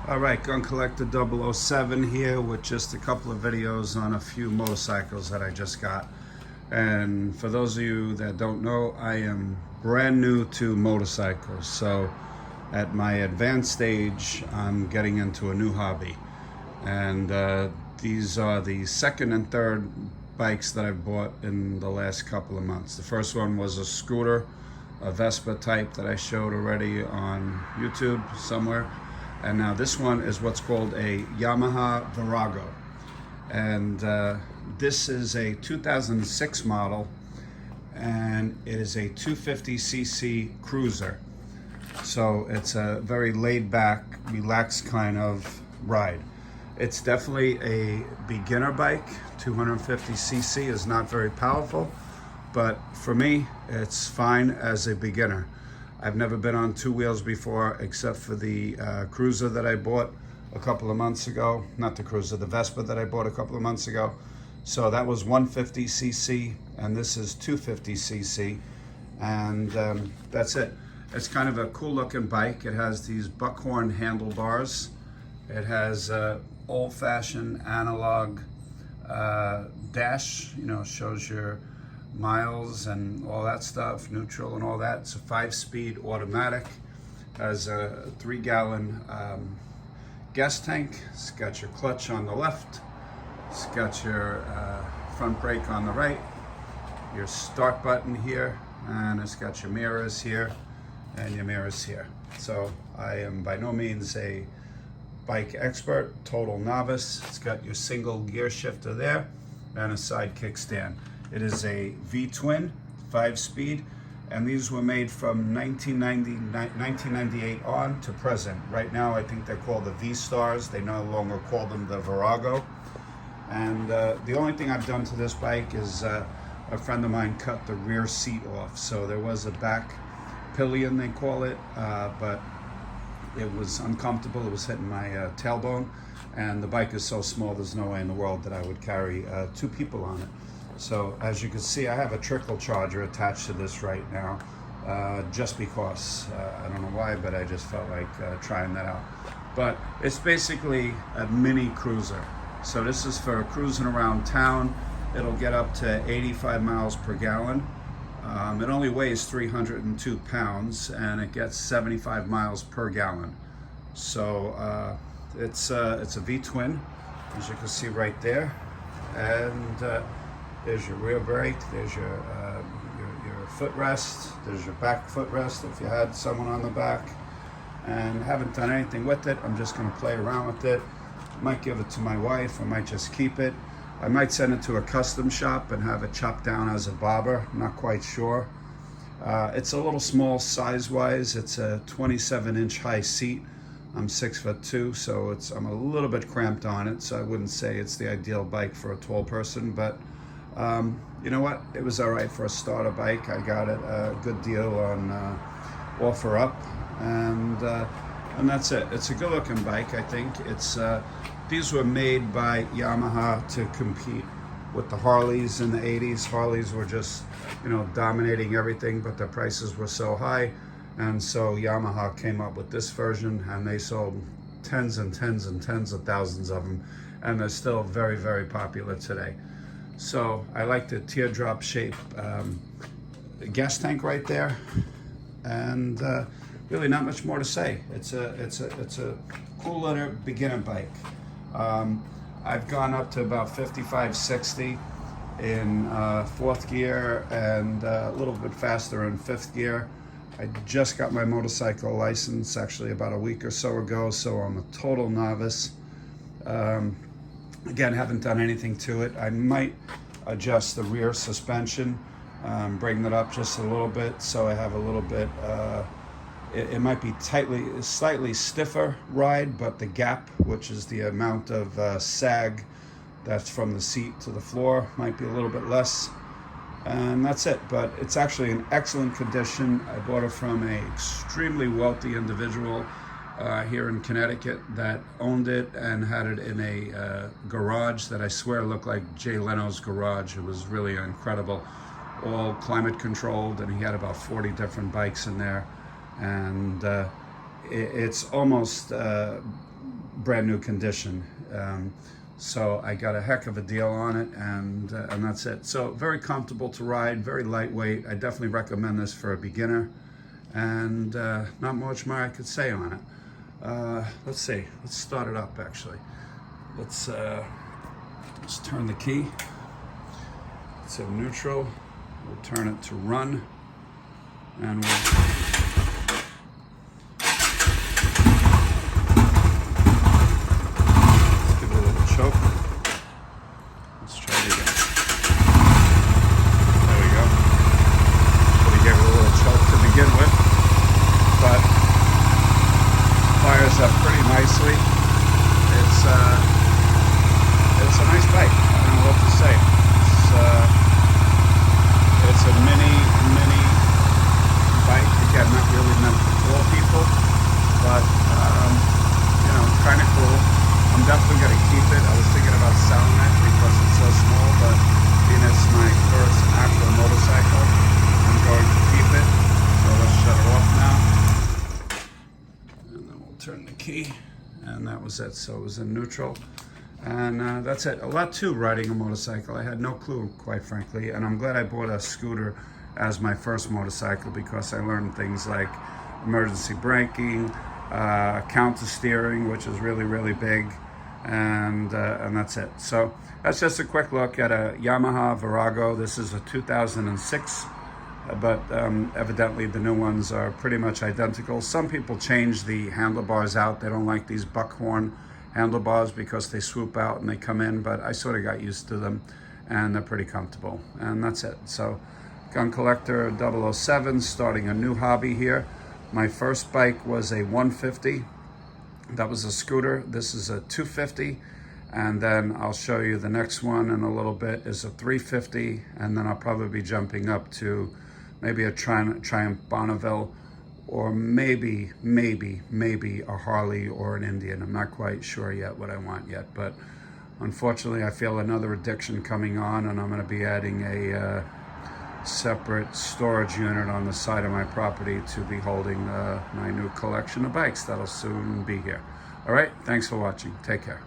Alright, Gun Collector 007 here with just a couple of videos on a few motorcycles that I just got. And for those of you that don't know, I am brand new to motorcycles. So at my advanced stage, I'm getting into a new hobby. And these are the second and third bikes that I've bought in the last couple of months. The first one was a scooter, a Vespa type that I showed already on YouTube somewhere. And now this one is what's called a Yamaha Virago. And this is a 2006 model, and it is a 250cc cruiser. So it's a very laid back, relaxed kind of ride. It's definitely a beginner bike. 250cc is not very powerful, but for me, it's fine as a beginner. I've never been on two wheels before, except for the cruiser that I bought a couple of months ago. Not the cruiser, the Vespa that I bought a couple of months ago. So that was 150cc, and this is 250cc, and that's it. It's kind of a cool looking bike. It has these buckhorn handlebars. It has old-fashioned analog dash, shows your miles and all that stuff, neutral and all that. It's a 5-speed automatic, has a 3-gallon gas tank. It's got your clutch on the left, it's got your front brake on the right, your start button here, and it's got your mirrors here and your mirrors here. So I am by no means a bike expert, total novice. It's got your single gear shifter there and a side kickstand. It is a V-twin, 5-speed, and these were made from 1998 on to present. Right now, I think they're called the V-Stars. They no longer call them the Virago. And the only thing I've done to this bike is a friend of mine cut the rear seat off. So there was a back pillion, they call it, but it was uncomfortable. It was hitting my tailbone, and the bike is so small, there's no way in the world that I would carry 2 people on it. So as you can see, I have a trickle charger attached to this right now, just because. I don't know why, but I just felt like trying that out. But it's basically a mini cruiser. So this is for cruising around town. It'll get up to 85 miles per gallon. It only weighs 302 pounds, and it gets 75 miles per gallon. So it's a V-twin, as you can see right there. And there's your rear brake, there's your footrest, there's your back footrest if you had someone on the back. And haven't done anything with it. I'm just going to play around with it. Might give it to my wife, I might just keep it. I might send it to a custom shop and have it chopped down as a bobber, not quite sure. It's a little small size-wise. It's a 27-inch high seat. I'm 6'2", so I'm a little bit cramped on it, so I wouldn't say it's the ideal bike for a tall person, but you know what? It was all right for a starter bike. I got it a good deal on OfferUp, and that's it. It's a good-looking bike, I think. These were made by Yamaha to compete with the Harleys in the 80s. Harleys were just, dominating everything, but the prices were so high, and so Yamaha came up with this version, and they sold tens and tens and tens of thousands of them, and they're still very, very popular today. So I like the teardrop shape gas tank right there, and really not much more to say. It's a cool little beginner bike. I've gone up to about 55, 60 in 4th gear, and a little bit faster in 5th gear. I just got my motorcycle license actually about a week or so ago, so I'm a total novice. Again, haven't done anything to it. I might adjust the rear suspension, bring that up just a little bit, so I have a little bit, it might be slightly stiffer ride, but the gap, which is the amount of sag that's from the seat to the floor, might be a little bit less. And that's it, but it's actually in excellent condition. I bought it from an extremely wealthy individual here in Connecticut that owned it and had it in a garage that I swear looked like Jay Leno's garage. It was really incredible. All climate controlled, and he had about 40 different bikes in there. And it's almost brand new condition. So I got a heck of a deal on it, and that's it. So very comfortable to ride, very lightweight. I definitely recommend this for a beginner, and not much more I could say on it. Let's see, let's start it up actually. Let's turn the key. It's in neutral. We'll turn it to run, and we'll choke. Let's try it again. There we go. So we gave it a little choke to begin with, but fires up pretty nicely. It's a nice bike. I don't know what to say. It's a mini bike. Again, not really meant for tall people, but you know, kind of cool. I'm definitely going to keep it. I was thinking about selling it because it's so small, but being it's my first actual motorcycle, I'm going to keep it. So let's shut her off now. And then we'll turn the key. And that was it. So it was in neutral. And that's it. A lot to riding a motorcycle. I had no clue, quite frankly. And I'm glad I bought a scooter as my first motorcycle because I learned things like emergency braking, counter steering, which is really, really big. And that's it. So that's just a quick look at a Yamaha Virago. This is a 2006, but evidently the new ones are pretty much identical. Some people change the handlebars out. They don't like these buckhorn handlebars because they swoop out and they come in, but I sort of got used to them and they're pretty comfortable. And that's it. So Gun Collector 007, starting a new hobby here. My first bike was a 150. That was a scooter. This is a 250, and then I'll show you the next one in a little bit is a 350, and then I'll probably be jumping up to maybe a Triumph Bonneville, or maybe a Harley or an Indian. I'm not quite sure yet what I want yet, but unfortunately I feel another addiction coming on, and I'm going to be adding a separate storage unit on the side of my property to be holding my new collection of bikes that'll soon be here. All right, thanks for watching. Take care.